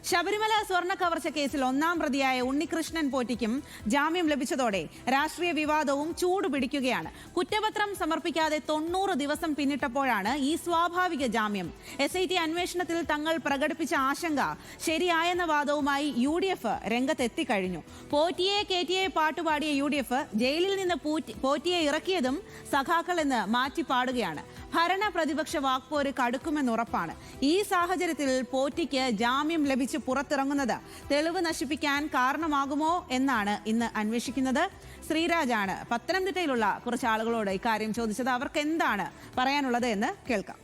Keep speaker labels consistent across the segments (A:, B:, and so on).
A: ശബരിമല സ്വർണ്ണ കവർച്ച കേസിൽ ഒന്നാം പ്രതിയായ ഉണ്ണികൃഷ്ണൻ പോറ്റിക്കും ജാമ്യം ലഭിച്ചതോടെ രാഷ്ട്രീയ വിവാദവും ചൂടുപിടിക്കുകയാണ്. കുറ്റപത്രം സമർപ്പിക്കാതെ 90 ദിവസം പിന്നിട്ടപ്പോഴാണ് ഈ സ്വാഭാവിക ജാമ്യം. SIT അന്വേഷണത്തിൽ തങ്ങൾ പ്രകടിപ്പിച്ച ആശങ്ക ശരിയായെന്ന വാദവുമായി UDF രംഗത്തെത്തിക്കഴിഞ്ഞു. പോറ്റിയെ കേറ്റിയെ പാട്ടുപാടിയ UDF ജയിലിൽ നിന്ന് പോറ്റിയെ ഇറക്കിയതും സഖാക്കൾ എന്ന് മാറ്റിപ്പാടുകയാണ്. ഭരണ പ്രതിപക്ഷ വാക്പോര് കടുക്കുമെന്നുറപ്പാണ്. ഈ സാഹചര്യത്തിൽ പോറ്റിക്ക് ജാമ്യം ലഭിച്ച് പുറത്തിറങ്ങുന്നത് തെളിവ് നശിപ്പിക്കാൻ കാരണമാകുമോ എന്നാണ് ഇന്ന് അന്വേഷിക്കുന്നത്. ശ്രീരാജാണ് പത്തനംതിട്ടയിലുള്ള കുറച്ച് ആളുകളോട് ഇക്കാര്യം ചോദിച്ചത്. അവർക്ക് എന്താണ് പറയാനുള്ളത് എന്ന് കേൾക്കാം.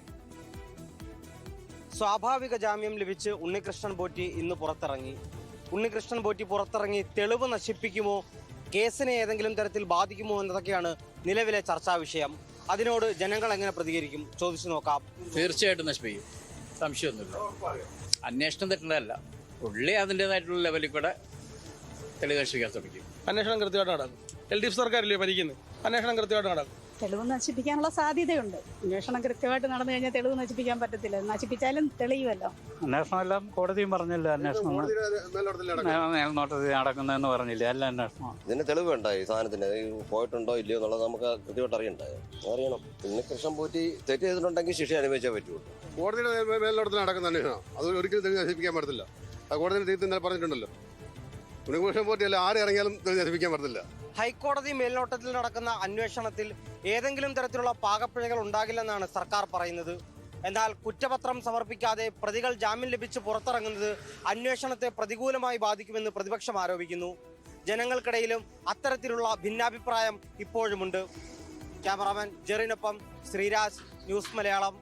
B: സ്വാഭാവിക ജാമ്യം ലഭിച്ച് ഉണ്ണികൃഷ്ണൻ പോറ്റി ഇന്ന് പുറത്തിറങ്ങി. ഉണ്ണികൃഷ്ണൻ പോറ്റി പുറത്തിറങ്ങി തെളിവ് നശിപ്പിക്കുമോ, കേസിനെ ഏതെങ്കിലും തരത്തിൽ ബാധിക്കുമോ എന്നതൊക്കെയാണ് നിലവിലെ ചർച്ചാ വിഷയം. അതിനോട് ജനങ്ങൾ എങ്ങനെ പ്രതികരിക്കും ചോദിച്ചു നോക്കാം.
C: തീർച്ചയായിട്ടും നശിപ്പിക്കും, സംശയമൊന്നുമില്ല. അന്വേഷണം തെറ്റുള്ളതല്ല, പുള്ളി അതിൻ്റെതായിട്ടുള്ള ലെവലിൽ കൂടെ തെളിവ് നശിപ്പിക്കാൻ ശ്രമിക്കും.
D: അന്വേഷണം കൃത്യമായിട്ട് നടക്കും. LDF സർക്കാരില്ലേ ഭരിക്കുന്നത്, അന്വേഷണം കൃത്യമായിട്ട് നടക്കും.
E: തെളിവ് നശിപ്പിക്കാനുള്ള സാധ്യതയുണ്ട്. അന്വേഷണം കൃത്യമായിട്ട് നടന്നു കഴിഞ്ഞാൽ തെളിവ് നശിപ്പിക്കാൻ പറ്റത്തില്ല. നശിപ്പിച്ചാലും തെളിയുമല്ലോ.
F: അന്വേഷണം എല്ലാം കോടതിയും പറഞ്ഞില്ല, അന്വേഷണം മേൽനോട്ടത്തിൽ നടക്കുന്നതെന്ന് പറഞ്ഞില്ല. അല്ല അന്വേഷണം
G: ഇതിന് തെളിവ് വേണ്ട. ഈ സാധനത്തിന് പോയിട്ടുണ്ടോ ഇല്ലയോ എന്നുള്ളത് നമുക്ക് കൃത്യമായിട്ട് അറിയണം. പിന്നെ കൃഷ്ണൻ പോറ്റി തെറ്റ് ചെയ്തിട്ടുണ്ടെങ്കിൽ ശിക്ഷ അനുഭവിച്ചേ പറ്റുള്ളൂ.
H: കോടതിയുടെ മേൽനോട്ടത്തിൽ നടക്കുന്ന അന്വേഷണം അത് ഒരിക്കലും തെളിവ് നശിപ്പിക്കാൻ പറ്റത്തില്ല. അത് കോടതിയുടെ തീർത്ത് ഇന്നലെ പറഞ്ഞിട്ടുണ്ടല്ലോ. ഉണ്ണികൃഷ്ണൻ പോറ്റിയല്ല ആരെ ഇറങ്ങിയാലും തെളിവ് നശിപ്പിക്കാൻ പറ്റത്തില്ല.
B: ഹൈക്കോടതി മേൽനോട്ടത്തിൽ നടക്കുന്ന അന്വേഷണത്തിൽ ഏതെങ്കിലും തരത്തിലുള്ള പാകപ്പിഴകൾ ഉണ്ടാകില്ലെന്നാണ് സർക്കാർ പറയുന്നത്. എന്നാൽ കുറ്റപത്രം സമർപ്പിക്കാതെ പ്രതികൾ ജാമ്യം ലഭിച്ച് പുറത്തിറങ്ങുന്നത് അന്വേഷണത്തെ പ്രതികൂലമായി ബാധിക്കുമെന്ന് പ്രതിപക്ഷം ആരോപിക്കുന്നു. ജനങ്ങൾക്കിടയിലും അത്തരത്തിലുള്ള ഭിന്നാഭിപ്രായം ഇപ്പോഴുമുണ്ട്. ക്യാമറാമാൻ ജെറിനൊപ്പം ശ്രീരാജ്, ന്യൂസ് മലയാളം.